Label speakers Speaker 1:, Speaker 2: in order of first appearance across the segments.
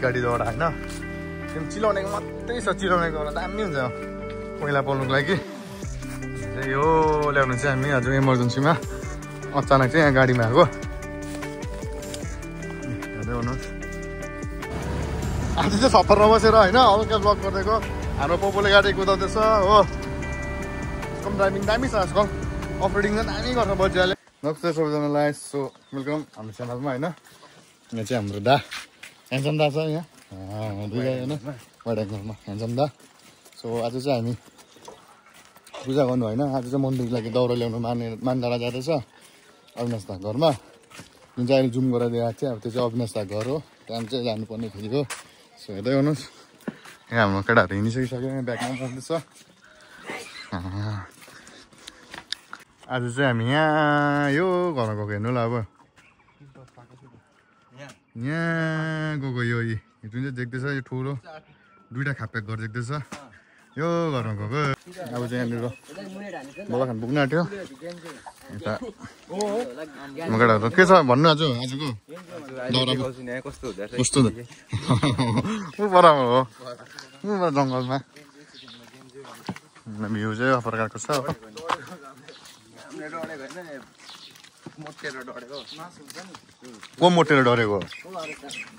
Speaker 1: गाडी दौडा होइन त्यो चिलाउनेको मात्रै छ चिलाउनेको दामी हुन्छ पहिला बोल्नुको लागि यो ल्याउनु चाहिँ हामी आज इमर्जेन्सीमा अचानक चाहिँ यहाँ गाडीमा आएको हेर्दै भन्नुहोस् आज चाहिँ सफरमा बसेर होइन हल्का ब्लग गरिदिएको हाम्रो पोपोले गाडी कुदाउँदैछ हो कम ड्राइभिङ दामी छ आजकल अफ रोडिङ चाहिँ दामी गर्छ बजियाले नमस्ते सबैजनालाई सो वेलकम हाम्रो च्यानलमा होइन यहाँ चाहिँ हाम्रो दा ह्यान्डसम दा छ यहाँ दुईजना होइन वाइड एङ्गलमा ह्यान्डसम दा सो आज चाहिँ हामी पूजा गर्नु होइन आज चाहिँ मन्दिरको लागि दौरा ल्याउनु मानडाँडा जाँदैछ अविनाश दा घरमा जुन चाहिँ अहिले जुम गरेर दिएको थियो अब त्यो चाहिँ अविनाश दा घर हो त्यहाँ चाहिँ जानुपर्ने फेरि हो सो हेर्दै गर्नुहोस् यहाँ हाम्रो केटाहरू हिँडिसकिसक्यो यहाँ ब्यागमा बस्दैछ आज चाहिँ हामी यहाँ यो घरमा गएको हेर्नु ल अब यहाँ गएको यो जुन चाहिँ देख्दैछ यो ठुलो दुईवटा खाप्याक घर देख्दैछ यो घरमा गएको अब चाहिँ यहाँनिर बल्ल खान पुग्नु आँट्यो यता केटाहरू के छ भन्नु आज आजको कस्तो बराबर हो जङ्गलमा भ्यू चाहिँ प्रकारको छ को मोटेर डरेको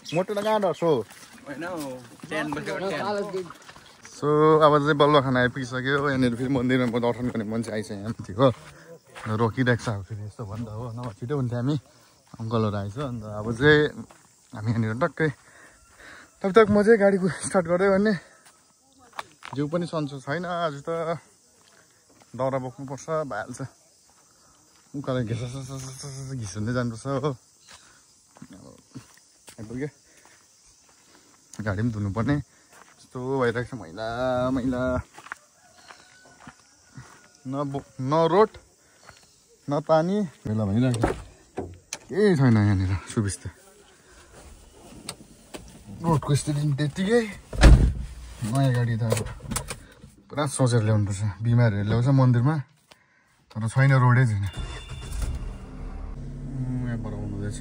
Speaker 1: मोटेर कहाँ डर्छ सो अब चाहिँ बल्ल खाना आइपुगिसक्यो यहाँनिर फेरि मन्दिरमा दर्शन गर्ने मान्छे आइसक्यो यहाँ थियो रोकिरहेको छ अब फेरि यस्तो भन्दा हो नभए छिटो हुन्थ्यो हामी अङ्कलहरू आइछ अन्त अब चाहिँ हामी यहाँनिर टक्कै तब म चाहिँ गाडी स्टार्ट गर्दै गर्ने जिउ पनि सन्चो छैन आज त दौरा बोक्नुपर्छ भइहाल्छ उकालो घिस्दै जानुपर्छ हो आइपुग्यो गाडी पनि धुनुपर्ने यस्तो भइरहेको छ मैला मैला न रोड न पानी मैला भइरहेको छ केही छैन यहाँनिर सुविस्ता रोडको स्थिति त्यत्तिकै नयाँ गाडी त पुरा सोचेर ल्याउनुपर्छ बिमारहरू ल्याउँछ मन्दिरमा तर छैन रोडै छैन यहाँबाट आउनुहुँदैछ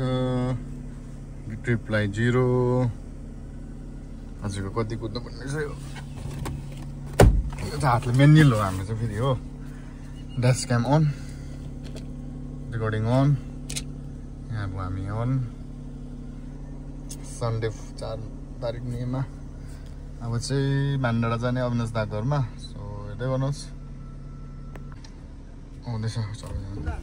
Speaker 1: ट्रिपलाई 0 आजको कति कुद्नु पर्ने छ यो हातले मेन निल हो हाम्रो चाहिँ फेरि हो ड्यास क्याम अन रेकर्डिङ अन यहाँ अब हामी अन सन्डे 4 तारिक मेमा अब चाहिँ मानडाँडा जाने अविनाश दा घरमा सो हेर्दै गर्नुहोस् आउँदैछ सबैजना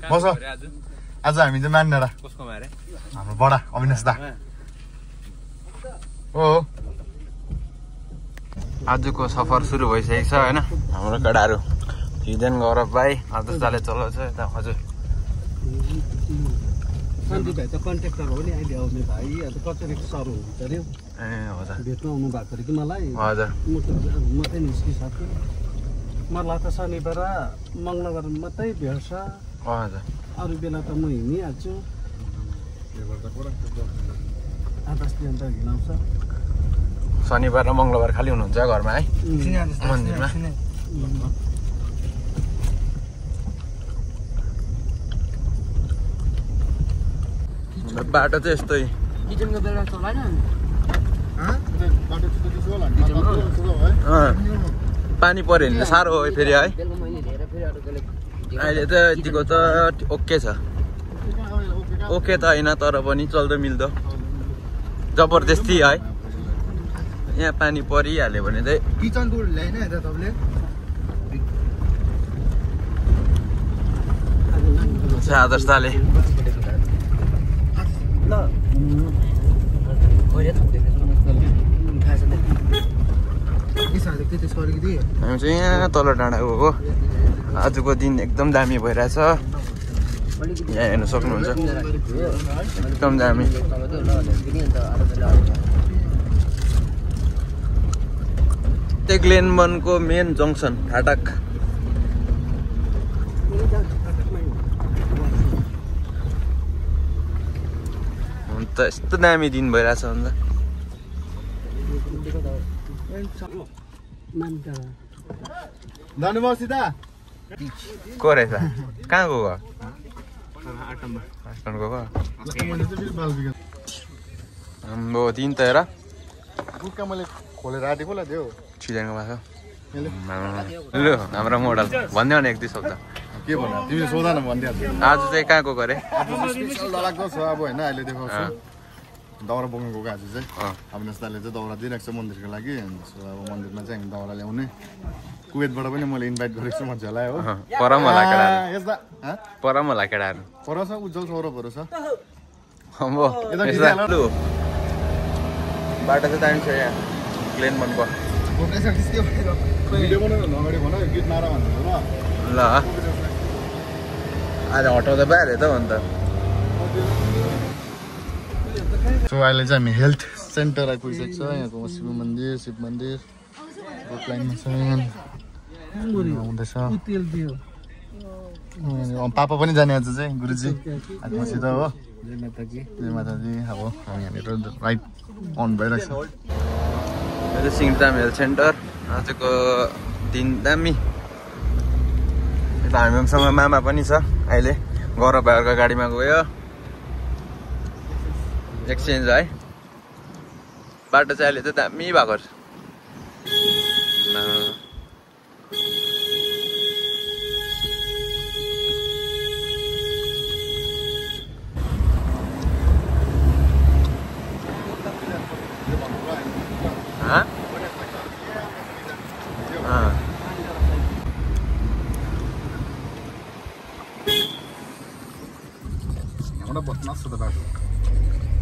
Speaker 1: बस आज हामी चाहिँ मानडाँडा हाम्रो बडा अविनाश दा हो
Speaker 2: आजको सफर सुरु भइसकेको छ होइन हाम्रो केटाहरू हिजन गौरव भाइ आदर्श दाले चलाउँछ यता हजुर
Speaker 3: कन्ट्याक्टर हो नि अहिले आउने भाइ अन्त कचेरी सर हुनुहुन्छ अरे
Speaker 2: ए हजुर
Speaker 3: भेट्न आउनु भएको अरे कि मलाई
Speaker 2: हजुर
Speaker 3: मात्रै निस्किसक्यो मलाई त शनिबार मङ्गलबार मात्रै भेट्छ
Speaker 2: हजुर
Speaker 3: अरू बेला त म हिँडिहाल्छु आदर्शले अन्त हिँडाउँछ
Speaker 2: शनिबार र मङ्गलबार खालि हुनुहुन्छ घरमा है मन्दिरमा बाटो चाहिँ यस्तै पानी पऱ्यो भने साह्रो हो फेरि है अहिले त यतिको त ओके छ ओके त होइन तर पनि चल्दो मिल्दो जबरजस्ती है यहाँ पानी परिहाल्यो भने चाहिँ
Speaker 1: किचनको ल्याएन यता तपाईँले
Speaker 2: आदर्श दाले हामी चाहिँ यहाँ तल डाँडा गएको आजको दिन एकदम दामी भइरहेछ यहाँ हेर्न सक्नुहुन्छ एकदम दामी ग्लेनबनको मेन जङ्सन फाटक अन्त यस्तो दामी दिन भइरहेछ अन्त
Speaker 1: जानुभयो सिधा
Speaker 2: को रहेछ कहाँ गएको आठनको गयो तिन त हेर
Speaker 1: बुक्का मैले खोलेर आँटेकोलाई दियो
Speaker 2: छिजानको माछा ल हाम्रो मोडल भन्दै भने एक दुई शब्द
Speaker 1: के भन्नु तिमीले सोधा न भनिदिइहाल्छु
Speaker 2: आज चाहिँ कहाँ गएको अरे
Speaker 1: डरलाग्दो छ अब होइन अहिले देखाउँछु दाउरा बोक्नु गएको आज चाहिँ अविनाश दाले चाहिँ दाउरा दिइरहेको छ मन्दिरको लागि अब मन्दिरमा चाहिँ हामी दाउरा ल्याउने कुवेतबाट पनि मैले इन्भाइट गरेको छु मजालाई हो
Speaker 2: पर मलाई केटाहरू
Speaker 1: पर छ उज्जवल सौरभहरू छ
Speaker 2: बाटो चाहिँ दामी छ यहाँ प्लेन बनको
Speaker 1: भिडियो बनाउनु अगाडि भन गीत नारा भन्नु
Speaker 2: ल आज हटाउँदा भइहाल्यो त अन्त
Speaker 1: सो अहिले चाहिँ हामी हेल्थ सेन्टर आइपुगिसकेको छ यहाँको शिव मन्दिर रोड लाइनमा छ हुँदैछ पापा पनि जाने आज चाहिँ गुरुजी आज मसित हो जय माताजी अब हामी यहाँनिर राइट अन भइरहेको छ
Speaker 2: यो चाहिँ सिङताम हेल्थ सेन्टर आजको दिन दामी यता हामीसँग मामा पनि छ अहिले गौरव भाइहरूको गाडीमा गयो एक्सचेन्ज है बाटो चाहिँ अहिले चाहिँ दामी भएको छ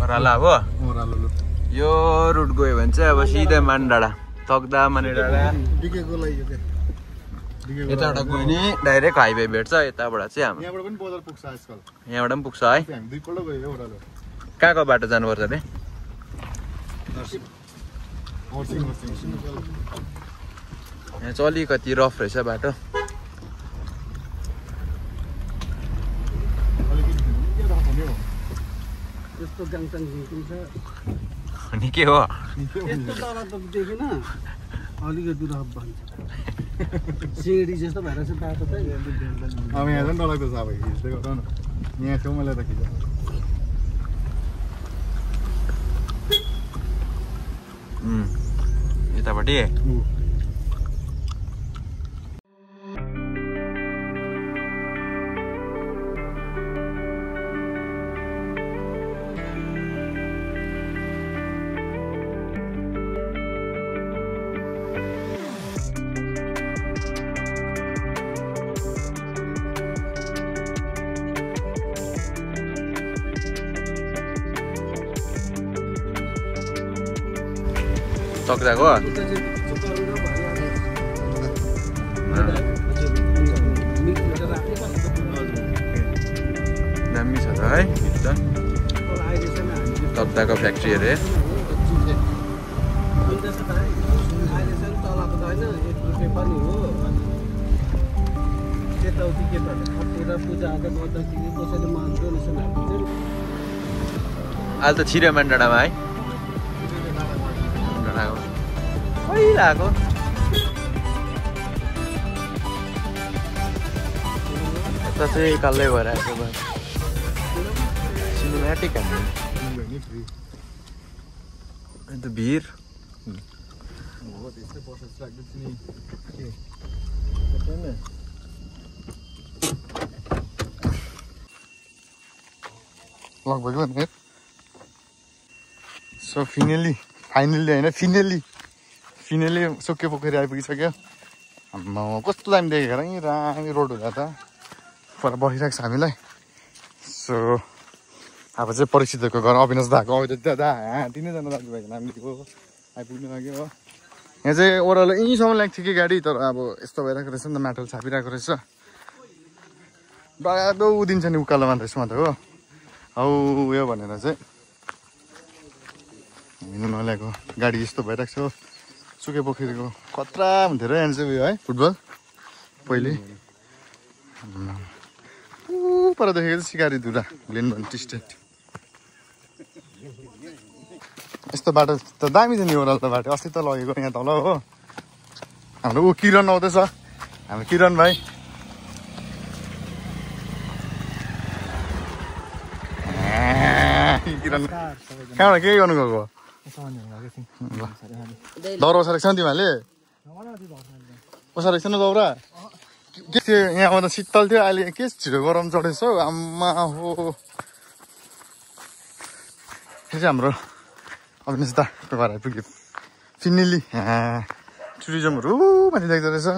Speaker 2: ओह्रालो अब यो रुट गयो भने चाहिँ अब सिधै मान डाँडा तक्दा माने डाँडा यताबाट गयो भने डाइरेक्ट हाइवे भेट्छ यताबाट चाहिँ हाम्रो यहाँबाट पनि पुग्छ है कहाँको बाटो जानुपर्छ अरे यहाँ चाहिँ अलिकति रफ रहेछ बाटो निकै हो
Speaker 3: अलिकति रफ भन्छ सिँडी जस्तो भएर चाहिँ बाटो त
Speaker 1: अब यहाँ चाहिँ डरलाग्दो छ अब हिँड्दै गर्नु न यहाँ छेउमा ल्याएर खिच
Speaker 2: यतापट्टि तक्दाको दामी छ त है तक्दाको फ्याक्ट्री अरे अहिले त छिर्यो मान डाँडामा है पहिलाको यता चाहिँ कालै भएर आएको भयो सिनेमेटिक अन्त भिर
Speaker 1: लगभग भने सो फाइनली होइन फिनेली सुके पोखरी आइपुगिसक्यो कस्तो दामी देखेको र यहीँ रामी रोड हुँदा त पर बसिरहेको छ हामीलाई सो अब चाहिँ परिचितको घर अविनाश दाको दादा तिनैजना दाजुभाइको नाम लेखेको आइपुग्नु लाग्यो हो यहाँ चाहिँ ओह्रालो यहीँसम्म लाग्थ्यो कि गाडी तर अब यस्तो भइरहेको रहेछ नि त माटोल छापिरहेको रहेछ डरादो उदिन्छ नि उकालोमा त यसमा त हो हौ उयो भनेर चाहिँ हिँड्नु नल्याएको गाडी यस्तो भइरहेको छ सुके पोखरीको खतरा हुन्थ्यो र यहाँ चाहिँ उयो है फुटबल पहिले पर देखेको चाहिँ सिकारी धुरा ग्लेन भन टी स्टेट यस्तो बाटो त दामी छ नि ओह्रालो त बाटो अस्ति त लगेको यहाँ तल हो हाम्रो ऊ किरण आउँदैछ हाम्रो किरण भाइ किरण कहाँबाट के गर्नु गएको दौरा ओसारेको छ नि तिमीहरूले ओसारेको छैन दौरा के थियो यहाँ आउँदा शीतल थियो अहिले के छिटो गरम चढेछ हौ आम्मा हो यो चाहिँ हाम्रो अविनाश दाको घर आइपुग्यो फिनिली टुरिज्महरू माथि देख्दो रहेछ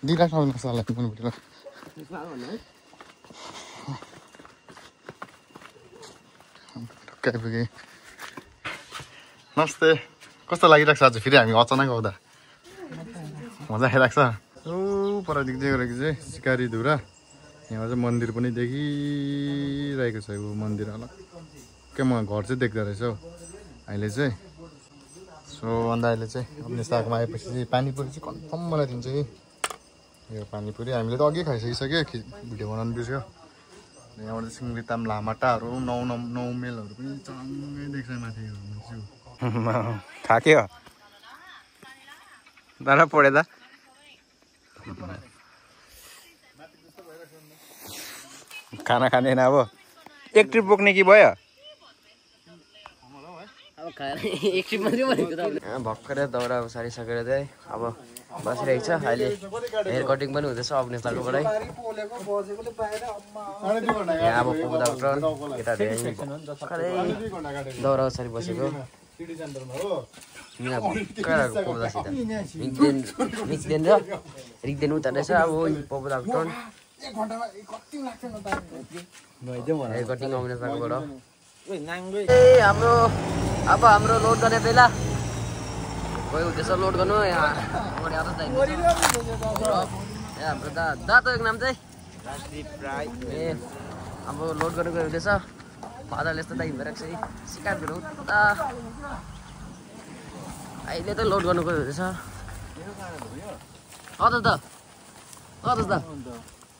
Speaker 1: दिइराख्नु अविनाश दालाई मनपट्टि ल ढुक्क आइपुगेँ नमस्ते कस्तो लागिरहेको छ आज फेरि हामी अचानक आउँदा मजा आइरहेको छ पर देख्दै गरेको चाहिँ सिकारी धुरा यहाँ चाहिँ मन्दिर पनि देखिरहेको छ यो मन्दिर अलग्गै म घर चाहिँ देख्दो रहेछ हौ अहिले चाहिँ सो अन्त अहिले चाहिँ अविनाश दाकोमा आएपछि चाहिँ पानीपुरी चाहिँ कन्फर्म बनाइदिन्छ कि यो पानीपुरी हामीले त अघि खाइसकिसक्यो भिडियो बनाउनु बिर्स्यो यहाँबाट चाहिँ सिङ्गलिताम लामाटाहरू नौ मेलहरू पनि चङ्गै देख्छ माथि
Speaker 2: खाक्यो दाना पढे त खाना खाँदैन अब एक ट्रिप बोक्ने कि भयो भर्खरै दौरा सारिसकेर चाहिँ अब बसिरहेको छ अहिले हेयर कटिङ पनि हुँदैछ अविनाश दाकोबाटै यहाँ अब पुग्दा केटाहरू भर्खरै दौरा सारी बसेको रिक्देन र रिक्देन उता रहेछ अब पपुलाको टर्न हेयर कटिङ अविनाश दाकोबाट हाम्रो लोड गर्ने बेला गयो हुँदैछ लोड गर्नु हाम्रो दाको नाम चाहिँ ए अब लोड गर्नु गयो हुँदैछ फादरले यस्तो दाइ भइरहेको छ सिकाइहरू उता अहिले त लोड गर्नु गयो हुँदैछ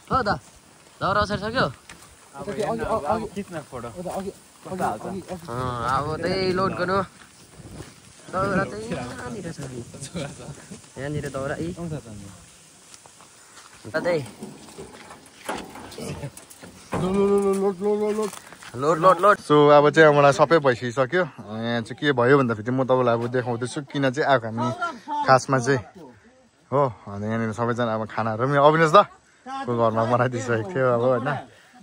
Speaker 2: हो त दौरा सरिसक्यो अब त्यही लोड गर्नु दौरा चाहिँ यहाँनिर दौरा लोड
Speaker 1: सो अब चाहिँ मलाई सबै भइसकिसक्यो यहाँ चाहिँ के भयो भन्दाखेरि म तपाईँलाई अब देखाउँदैछु किन चाहिँ आएको हामी खासमा चाहिँ हो अन्त यहाँनिर सबैजना अब खानाहरू पनि अविनाश दाको घरमा बनाइदिइसकेको थियो अब होइन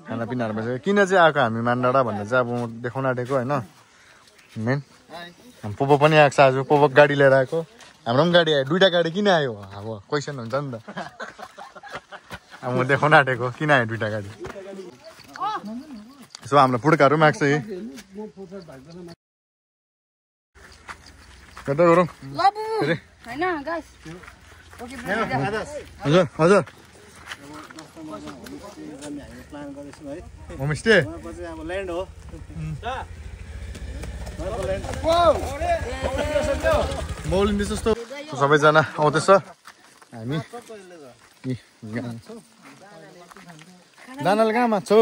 Speaker 1: खानापिनाहरू भइसक्यो किन चाहिँ आएको हामी मानडाँडा भन्दा चाहिँ अब म देखाउन आँटेको होइन मेन पोपो पनि आएको छ आज पोपो गाडी लिएर आएको हाम्रो पनि गाडी आयो दुइटा गाडी किन आयो अब क्वेसन हुन्छ नि त अब म देखाउन आँटेको किन आयो दुइटा गाडी यसो हाम्रो पुड्काहरू पनि आएको छ कता गरौँ हजुर हजुर होमस्टे मौलिँदैछ जस्तो सबैजना आउँदैछ हामी दानाले कहाँ माछौ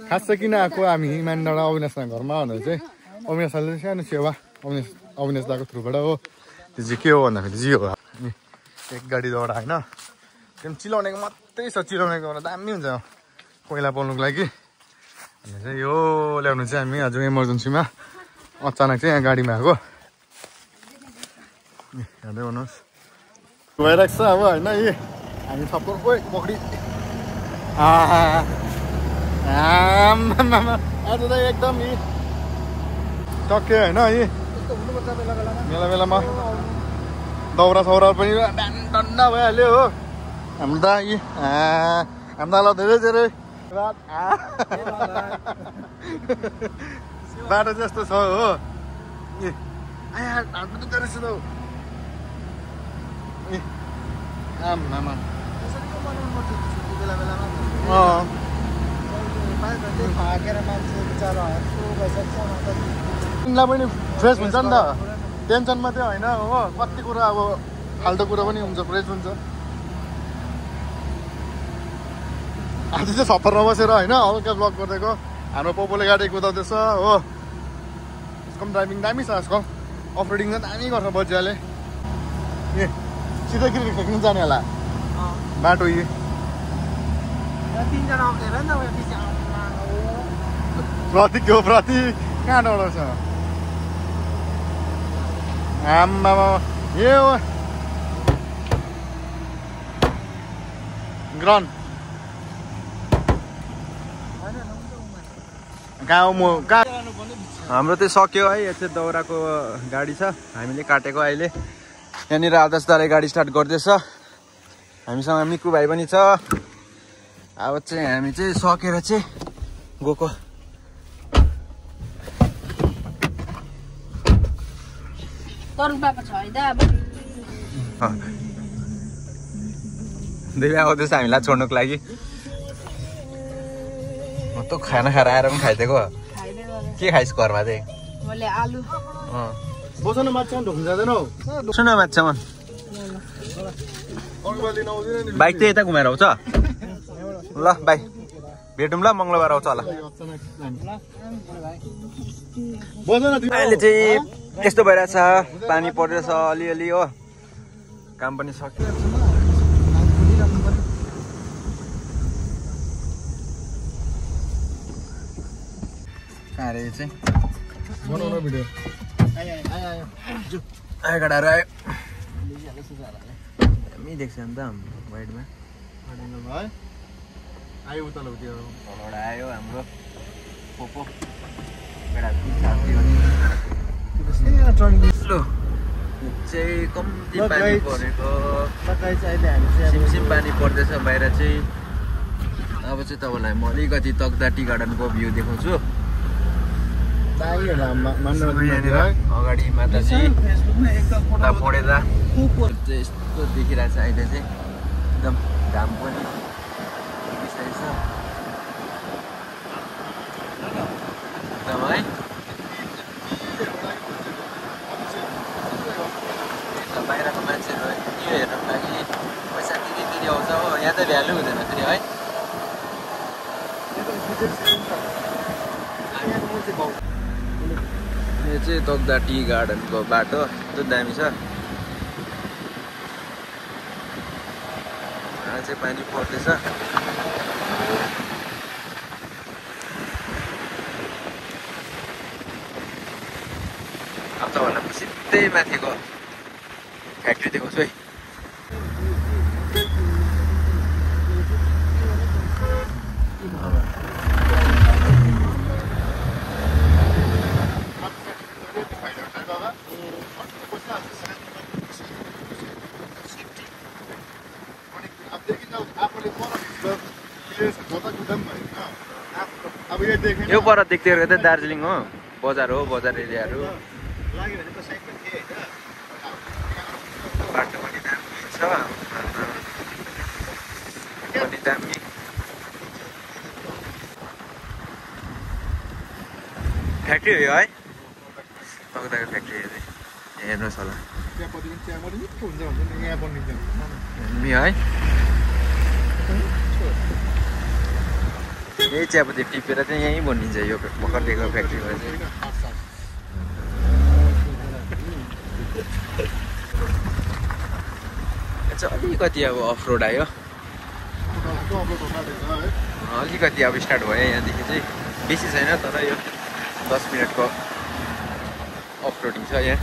Speaker 1: खास चाहिँ किन आएको हामी मानडाँडा अविनाशको घरमा भनेर चाहिँ अविनाशले सानो सेवा अविनाश दाको थ्रुबाट हो त्यो चाहिँ के हो भन्दाखेरि चाहिँ हो एक गाडी दौडा होइन त्यो चिलाउनेको मात्रै छ चिलाउनेको दामी हुन्छ कोइला पाउनुको लागि अनि चाहिँ यो ल्याउनु चाहिँ हामी आज इमर्जेन्सीमा अचानक चाहिँ यहाँ गाडीमा आएको हेर्दै गर्नुहोस् भइरहेको छ अब होइन यी हामी सबको ओइ पक्री आज त एकदम यी टक्यो होइन यी बेला बेलामा दौरा सौरा पनि डन्डा भइहाल्यो हो हाम्रो त यी हाम्रो दालाई धेरै धेरै बाटो जस्तो छ हो हात दुख्दो रहेछ त आमा तिमीलाई पनि फ्रेस हुन्छ नि त टेन्सन मात्रै होइन हो कति कुरा अब फाल्टो कुरा पनि हुन्छ फ्रेस हुन्छ आज चाहिँ सफरमा बसेर होइन हल्का ब्लग गरिदिएको हाम्रो पोपोले गाडी कुदाउँदैछ हो। यसको पनि ड्राइभिङ दामी छ यसको, अफ रोडिङ चाहिँ दामी गर्छ बजियाले। ए सिधै क्रिकेट खेल्नु जाने होला बाटो यी। प्रतीक हो, प्रतीक कहाँ डराउँछ आम्मामा। ए हो ग्रन कहाँ म कहाँ।
Speaker 2: हाम्रो चाहिँ सक्यो है। यो चाहिँ दाउराको गाडी छ, हामीले काटेको अहिले। यहाँनिर आदर्श दाले गाडी स्टार्ट गर्दैछ, हामीसँग मिकु भाइ पनि छ। अब चाहिँ हामी चाहिँ सकेर चाहिँ गएको। देवी आउँदैछ हामीलाई छोड्नुको लागि। त खाना खाएर आएर पनि खाइदिएको। के खाइस् घरमा चाहिँ?
Speaker 4: मैले आलु।
Speaker 1: बसन माछा ढुक्नु जाँदैनौ?
Speaker 2: सुन माछामा बाइक चाहिँ यता घुमाएर आउँछ। ल बाई भेटौँ ल, मङ्गलबार आउँछ होला। अहिले चाहिँ यस्तो भइरहेछ, पानी पर्दैछ अलिअलि हो, काम पनि सक्यो। कहाँ अरे यो चाहिँ
Speaker 1: बनाउन भिडियो
Speaker 2: आयो गाडाहरू आयो। हामी देख्छ नि त वाइडमा
Speaker 1: आयो उता त्यो
Speaker 2: तलबाट आयो हाम्रो पोपो। लो चाहिँ कम्ती पानी परेको, सिमसिम पानी पर्दैछ बाहिर चाहिँ। अब चाहिँ तपाईँलाई म अलिकति तकदा टी गार्डनको भ्यू देखाउँछु। यहाँनिर अगाडि माताजी पढेदा यस्तो देखिरहेछ अहिले चाहिँ, एकदम घाम पनि बिस्तारै छ एकदम है। बाहिरको मान्छेहरू यो हेर्नुको लागि पैसा तिरी आउँछ हो, यहाँ त भ्यालु हुँदैन फेरि है। यो चाहिँ तकदा टी गार्डनको बाटो, त्यो दामी छ। चाहिँ पानी पर्दैछ। अब तपाईँलाई म सिधै माथिको फ्याक्ट्री देखाउँछु है। यो पर देख्दै गरेको त दार्जिलिङ हो, बजार हो, बजार एरियाहरू। बाटो पनि दामी छ, पनि दामी। फ्याक्ट्री हो यो है, तकदाको फ्याक्ट्री हेर्नुहोस् होला दामी है। यही चियापत्ती टिपेर चाहिँ यहीँ बनिन्छ यो भर्खरदेखिको फ्याक्ट्रीमा चाहिँ। अलिकति अब अफ रोड आयो, अलिकति अब स्टार्ट भयो यहाँदेखि चाहिँ, बेसी छैन तर यो 10 मिनटको अफ रोडिङ छ यहाँ।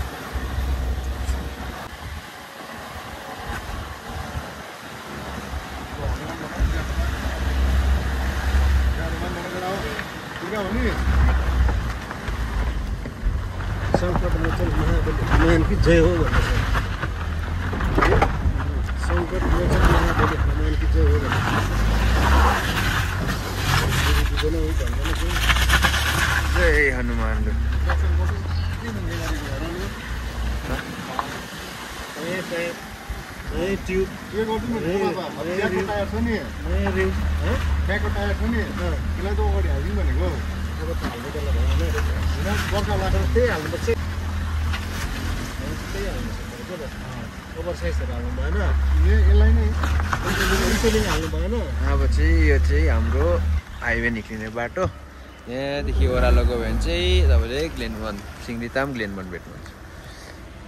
Speaker 3: सङ्कट मोचन महाबली की जय हो भन्दैछ। सङ्कट मोचन महाबली हनुमान की जय हो
Speaker 2: जय हनुमान।
Speaker 3: ट्युब
Speaker 1: के गर्छु नि ट्याकको टायर छ नि, ट्याकको टायर छ नि, त्यसलाई त अगाडि हालिदिउँ भनेको।
Speaker 3: अब त हाल्नु पर्ला भएन, बर्खा लागेर त्यही हाल्नुपर्छ, त्यही हाल्नुपर्छ। ओभर साइजहरू हाल्नु भएन, यसलाई नै इन्सुलिन हाल्नु भएन।
Speaker 2: अब चाहिँ यो चाहिँ हाम्रो हाइवे निक्लिने बाटो। यहाँदेखि ओह्रालो गयो भने चाहिँ तपाईँले ग्लेनबन सिङ्गीताम ग्लेनबन भेट्नुहुन्छ।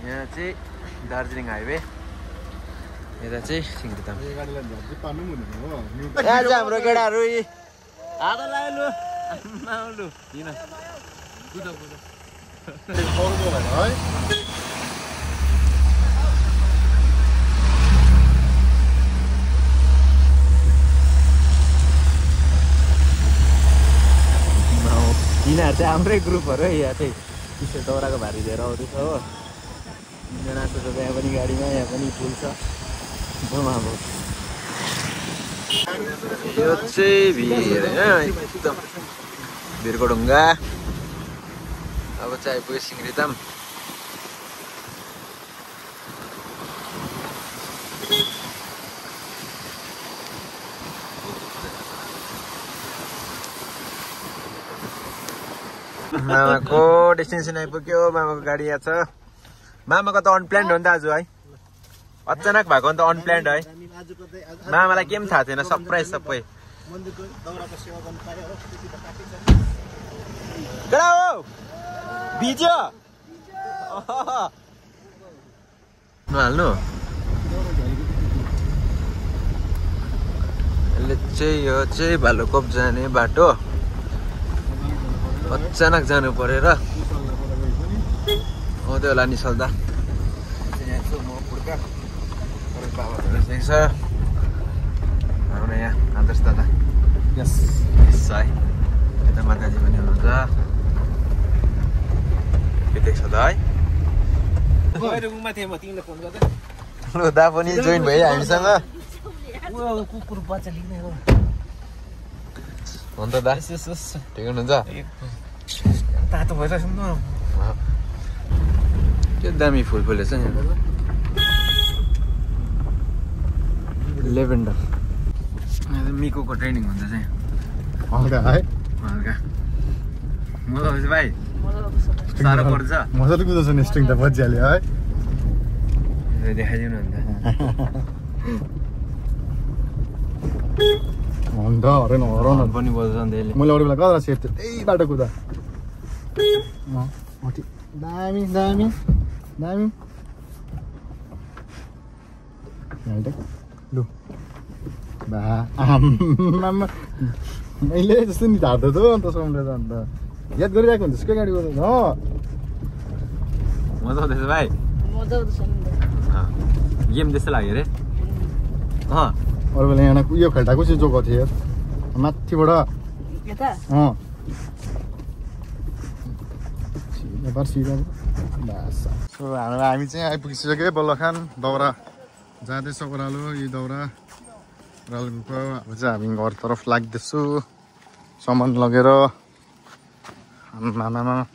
Speaker 2: यहाँ चाहिँ दार्जिलिङ हाइवे, यता चाहिँ सिङ्गीताम। यहाँ चाहिँ हाम्रो केटाहरू हात लाग्यो लु लु किन यिनीहरू चाहिँ हाम्रै ग्रुपहरू है। यहाँ चाहिँ टिस्यु दौराको भारी लिएर आउँदैछ हो। तिनजना जस्तो छ यहाँ पनि गाडीमा, यहाँ पनि फुल छ। यो चाहिँ भिर एकदम भिरको ढुङ्गा। अब चाहिँ आइपुग्यो सिङ्गीताम। मामाको डेस्टिनेसन आइपुग्यो। मामाको गाडी यहाँ छ। मामाको त अनप्लान्ड हो नि त आज है, अचानक भएको नि त अनप्लान्ड है। मामालाई के पनि थाहा थिएन, सरप्राइज सबै। केटा हो भिज्यो नहाल्नु। यसले चाहिँ यो चाहिँ भालुखोप जाने बाटो अचानक जानु परेर आउँदै होला नि सल्दा। हाम्रो यहाँ आदर्श दादा यस है, यता माताजी पनि हुनुहुन्छ। के देख्छ त है, दा पनि जोइन भयो हामीसँग।
Speaker 3: कुकुर बच्चा लिने हो
Speaker 2: हो नि त दा, ठिक हुनुहुन्छ?
Speaker 3: तातो भइरहेछ नि
Speaker 2: के दामी फुल फुलेछ यहाँ। लेभेन्डर मिकोको ट्रेनिङ हुन्छ चाहिँ
Speaker 1: हल्का है,
Speaker 2: हल्का मजा आउँछ भाइ, साह्रो पर्छ।
Speaker 1: मजाले कुदाउँछ नि, स्ट्रिङ त बजिहाल्यो है।
Speaker 2: देखाइदिनु अन्त
Speaker 1: अन्त हरेन हराउन
Speaker 2: पनि बज्छ अन्त यसले।
Speaker 1: मैले अरू बेला कता सेफ थियो त्यही बाटो कुदा। दामी दामी दामी लु बा आम्मामा मैले जस्तो नि धार्दो त अन्त सोमले त अन्त याद गरिरहेको हुन्छ के गाडी गर्दा
Speaker 2: मजा आउँदैछ भाइ, गेम जस्तो लाग्यो अरे।
Speaker 1: अरू बेला यहाँ यो खेल्टाको चाहिँ जोको थियो माथिबाट सो हामी चाहिँ आइपुगिसक्यो बल्लखान। दौरा जाँदैछ ओह्रालो, यो दौरा ओह्रालोको। अब चाहिँ हामी घरतर्फ लाग्दैछु सामान लगेर। आमामा